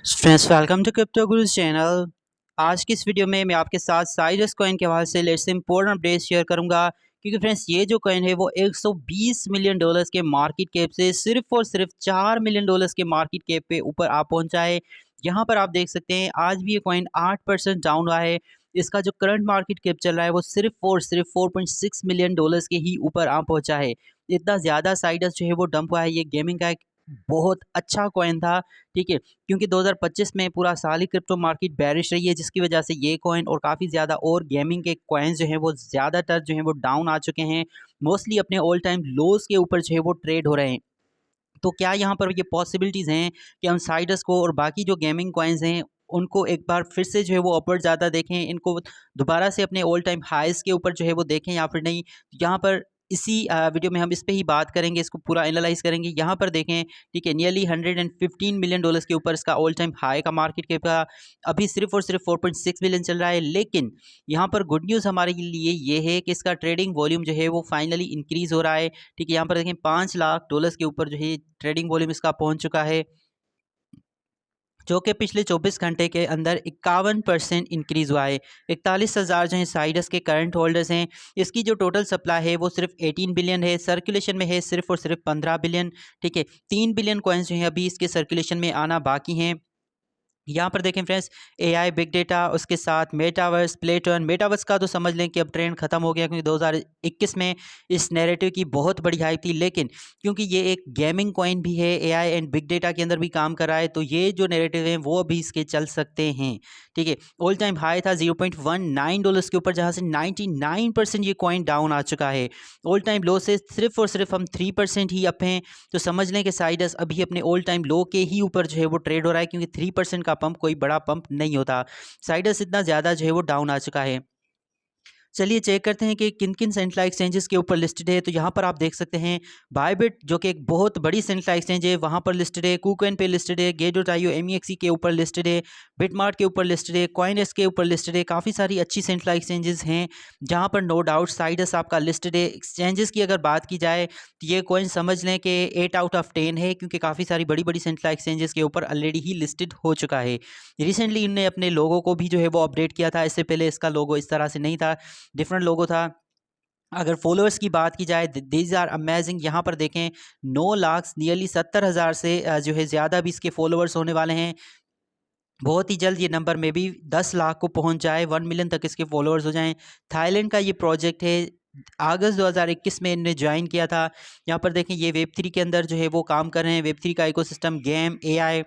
Friends welcome to crypto gurus channel. आज की इस वीडियो में मैं आपके साथ साइरस कॉइन के हवाले से लेटेस्ट इंपॉर्टेंट अपडेट शेयर करूंगा, क्योंकि फ्रेंड्स ये जो कॉइन है वो 120 मिलियन डॉलर्स के मार्केट कैप से सिर्फ और सिर्फ 4 मिलियन डॉलर्स के मार्केट कैप पे ऊपर आ पहुंचा है। यहाँ पर आप देख सकते हैं आज भी ये कॉइन 8% डाउन हुआ है। इसका जो करंट मार्केट कैप चल रहा है वो सिर्फ और सिर्फ 4.6 मिलियन डॉलर्स के ही ऊपर आ पहुंचा है। इतना ज़्यादा साइडस जो है वो डंप हुआ है। ये गेमिंग का एक बहुत अच्छा कॉइन था, ठीक है, क्योंकि 2025 में पूरा साल ही क्रिप्टो मार्केट बैरिश रही है, जिसकी वजह से ये कॉइन और काफ़ी ज़्यादा और गेमिंग के कॉइन्स जो हैं वो ज़्यादातर जो हैं वो डाउन आ चुके हैं। मोस्टली अपने ऑल टाइम लोज के ऊपर जो है वो ट्रेड हो रहे हैं। तो क्या यहाँ पर ये पॉसिबिलिटीज़ हैं कि हम साइडस को और बाकी जो गेमिंग कॉइन्स हैं उनको एक बार फिर से जो है वो अपवर्ड ज़्यादा देखें, इनको दोबारा से अपने ऑल टाइम हाइस के ऊपर जो है वो देखें या फिर नहीं। यहाँ पर इसी वीडियो में हम इस पे ही बात करेंगे, इसको पूरा एनालाइज करेंगे। यहाँ पर देखें, ठीक है, नियरली 115 मिलियन डॉलर्स के ऊपर इसका ऑल टाइम हाई का मार्केट कैप का अभी सिर्फ और सिर्फ 4.6 मिलियन चल रहा है। लेकिन यहाँ पर गुड न्यूज़ हमारे लिए ये है कि इसका ट्रेडिंग वॉल्यूम जो है वो फाइनली इंक्रीज़ हो रहा है। ठीक है, यहाँ पर देखें 5 लाख डॉलर्स के ऊपर जो है ट्रेडिंग वॉल्यूम इसका पहुंच चुका है, जो कि पिछले 24 घंटे के अंदर 51% इंक्रीज़ हुआ है। 41,000 जो है साइडस के करंट होल्डर्स हैं। इसकी जो टोटल सप्लाई है वो सिर्फ 18 बिलियन है, सर्कुलेशन में है सिर्फ और सिर्फ 15 बिलियन। ठीक है, 3 बिलियन कॉइन्स जो हैं अभी इसके सर्कुलेशन में आना बाकी हैं। यहाँ पर देखें फ्रेंड्स, एआई, बिग डेटा, उसके साथ मेटावर्स, प्लेटन। मेटावर्स का तो समझ लें कि अब ट्रेंड खत्म हो गया, क्योंकि 2021 में इस नैरेटिव की बहुत बड़ी हाइप थी। लेकिन क्योंकि ये एक गेमिंग कॉइन भी है, एआई एंड बिग डेटा के अंदर भी काम कर रहा है, तो ये जो नैरेटिव हैं वो अभी इसके चल सकते हैं। ठीक है, ऑल टाइम हाई था 0.19 डॉलर्स के ऊपर, जहाँ से 99% ये कॉइन डाउन आ चुका है। ऑल टाइम लो से सिर्फ और सिर्फ हम 3% ही अप हैं। तो समझ लें कि साइडस अभी अपने ऑल टाइम लो के ही ऊपर जो है वो ट्रेड हो रहा है, क्योंकि 3% का पंप कोई बड़ा पंप नहीं होता। साइडस इतना ज़्यादा जो है वो डाउन आ चुका है। चलिए चेक करते हैं कि किन किन सेंट्रल एक्सचेंजेस के ऊपर लिस्टेड है। तो यहाँ पर आप देख सकते हैं बायबिट, जो कि एक बहुत बड़ी सेंट्रल एक्सचेंज है, वहाँ पर लिस्टेड है। कुकॉइन पे लिस्टेड है, गेट.io MEXC के ऊपर लिस्टेड है, बिटमार्ट के ऊपर लिस्टेड है, कॉइनएस के ऊपर लिस्टेड है। काफ़ी सारी अच्छी सेंट्रल एक्सचेंजेस हैं जहाँ पर नो डाउट साइडस आपका लिस्टेड है। एक्सचेंजेस की अगर बात की जाए तो ये कॉइन समझ लें कि 8 आउट ऑफ 10 है, क्योंकि काफ़ी सारी बड़ी बड़ी सेंट्रल एक्सचेंजेस के ऊपर ऑलरेडी ही लिस्टेड हो चुका है। रिसेंटली इनने अपने लोगों को भी जो है वो अपडेट किया था। इससे पहले इसका लोगो इस तरह से नहीं था, डिफरेंट लोगो था। अगर फॉलोअर्स की बात की जाए, दीज आर अमेजिंग। यहाँ पर देखें 9 लाख नियरली 70,000 से जो है ज़्यादा भी इसके फॉलोअर्स होने वाले हैं। बहुत ही जल्द ये नंबर में भी 10 लाख को पहुंच जाए, 1 मिलियन तक इसके फॉलोअर्स हो जाएं। थाईलैंड का ये प्रोजेक्ट है, अगस्त 2021 में इन्होंने ज्वाइन किया था। यहाँ पर देखें ये वेब 3 के अंदर जो है वो काम कर रहे हैं। वेब 3 का इकोसिस्टम, गेम, एआई,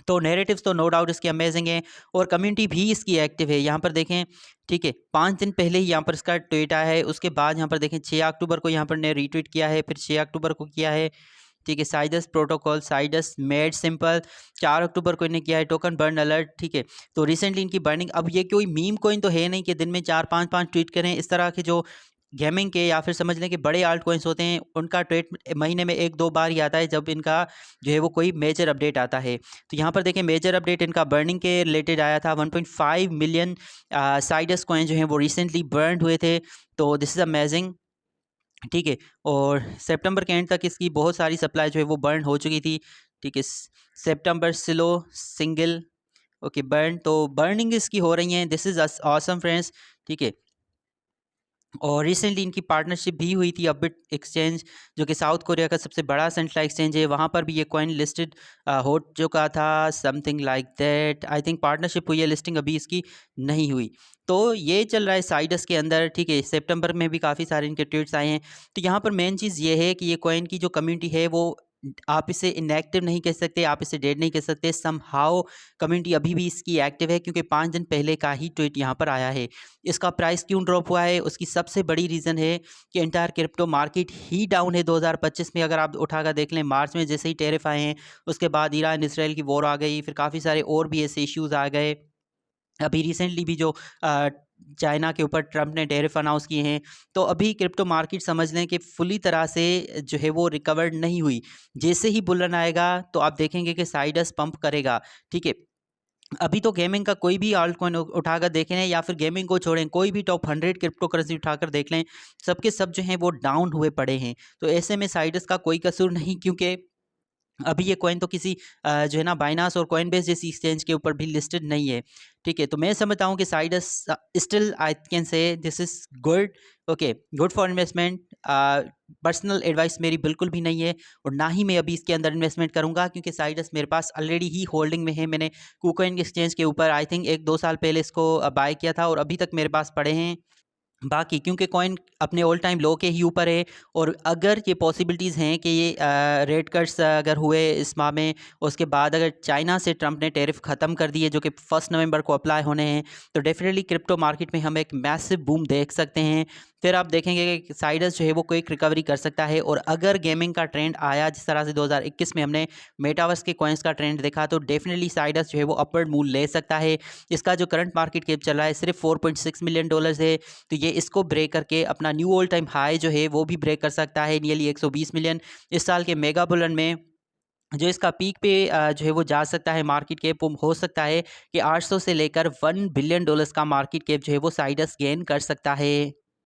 तो नैरेटिव्स तो नो डाउट इसके अमेजिंग है, और कम्युनिटी भी इसकी एक्टिव है। यहाँ पर देखें, ठीक है, 5 दिन पहले ही यहाँ पर इसका ट्वीट आया है। उसके बाद यहाँ पर देखें 6 अक्टूबर को यहाँ पर ने रीट्वीट किया है, फिर 6 अक्टूबर को किया है। ठीक है, sides protocol, sides made simple, 4 अक्टूबर को इन्हें किया है। टोकन बर्न अलर्ट, ठीक है, तो रिसेंटली इनकी बर्निंग। अब ये कोई मीम कोइन तो है नहीं कि दिन में 4-5 ट्वीट करें। इस तरह के जो गेमिंग के या फिर समझ लें कि बड़े आल्ट कॉइन्स होते हैं, उनका ट्वीट महीने में 1-2 बार ही आता है, जब इनका जो है वो कोई मेजर अपडेट आता है। तो यहाँ पर देखें मेजर अपडेट इनका बर्निंग के रिलेटेड आया था। 1.5 मिलियन साइडस कॉइन जो हैं वो रिसेंटली बर्न हुए थे। तो दिस इज़ अमेजिंग, ठीक है, और सितंबर के एंड तक इसकी बहुत सारी सप्लाई जो है वो बर्न हो चुकी थी। ठीक है, सितंबर स्लो सिंगल, ओके, बर्न, तो बर्निंग इसकी हो रही है। दिस इज़ ऑसम फ्रेंड्स, ठीक है। और रिसेंटली इनकी पार्टनरशिप भी हुई थी अपबिट एक्सचेंज, जो कि साउथ कोरिया का सबसे बड़ा सेंट्रल एक्सचेंज है। वहाँ पर भी ये कॉइन लिस्टेड हो चुका था, something like that. I think partnership हुई है, लिस्टिंग अभी इसकी नहीं हुई। तो ये चल रहा है साइडस के अंदर, ठीक है। सितंबर में भी काफ़ी सारे इनके ट्वीट्स आए हैं। तो यहाँ पर मेन चीज़ ये है कि ये कॉइन की जो कम्युनिटी है वो, आप इसे इनएक्टिव नहीं कह सकते, आप इसे डेड नहीं कह सकते। सम हाउ कम्युनिटी अभी भी इसकी एक्टिव है, क्योंकि 5 दिन पहले का ही ट्वीट यहाँ पर आया है। इसका प्राइस क्यों ड्रॉप हुआ है, उसकी सबसे बड़ी रीज़न है कि एंटायर क्रिप्टो मार्केट ही डाउन है 2025 में। अगर आप उठाकर देख लें, मार्च में जैसे ही टैरिफ आए हैं, उसके बाद ईरान इसराइल की वॉर आ गई, फिर काफ़ी सारे और भी ऐसे इश्यूज़ आ गए। अभी रिसेंटली भी जो चाइना के ऊपर ट्रंप ने टैरिफ अनाउंस किए हैं, तो अभी क्रिप्टो मार्केट समझ लें कि फुली तरह से जो है वो रिकवर्ड नहीं हुई। जैसे ही बुलन आएगा तो आप देखेंगे कि साइडस पंप करेगा, ठीक है। अभी तो गेमिंग का कोई भी आल्ट कॉइन उठाकर देख लें, या फिर गेमिंग को छोड़ें, कोई भी टॉप 100 क्रिप्टो करेंसी उठाकर देख लें, सबके सब जो हैं वो डाउन हुए पड़े हैं। तो ऐसे में साइडस का कोई कसूर नहीं, क्योंकि अभी ये कॉइन तो किसी जो है ना बाइनांस और कॉइनबेस जैसी एक्सचेंज के ऊपर भी लिस्टेड नहीं है। ठीक है, तो मैं समझता हूँ कि sides still I can say this is good, okay, good for investment. Personal advice मेरी बिल्कुल भी नहीं है और ना ही मैं अभी इसके अंदर इन्वेस्टमेंट करूंगा, क्योंकि साइडस मेरे पास ऑलरेडी ही होल्डिंग में है। मैंने कुकॉइन एक्सचेंज के ऊपर आई थिंक 1-2 साल पहले इसको बाय किया था और अभी तक मेरे पास पड़े हैं। बाकी क्योंकि कॉइन अपने ऑल टाइम लो के ही ऊपर है, और अगर ये पॉसिबिलिटीज़ हैं कि ये रेट कट्स अगर हुए इस माह में, उसके बाद अगर चाइना से ट्रंप ने टैरिफ ख़त्म कर दिए जो कि 1 नवंबर को अप्लाई होने हैं, तो डेफिनेटली क्रिप्टो मार्केट में हम एक मैसिव बूम देख सकते हैं। फिर आप देखेंगे कि साइडस जो है वो क्विक रिकवरी कर सकता है, और अगर गेमिंग का ट्रेंड आया जिस तरह से 2021 में हमने मेटावर्स के कॉइन्स का ट्रेंड देखा, तो डेफिनेटली साइडस जो है वो अपवर्ड मूव ले सकता है। इसका जो करंट मार्केट कैप चल रहा है सिर्फ $4.6 मिलियन है, तो ये इसको ब्रेक करके अपना न्यू ऑल टाइम हाई जो है वो भी ब्रेक कर सकता है, नियरली 120 मिलियन। इस साल के मेगा बुलन में जो इसका पीक पे जो है वो जा सकता है, मार्केट कैप वो हो सकता है कि 800 से लेकर $1 बिलियन का मार्केट कैप जो है वो साइडस गेन कर सकता है।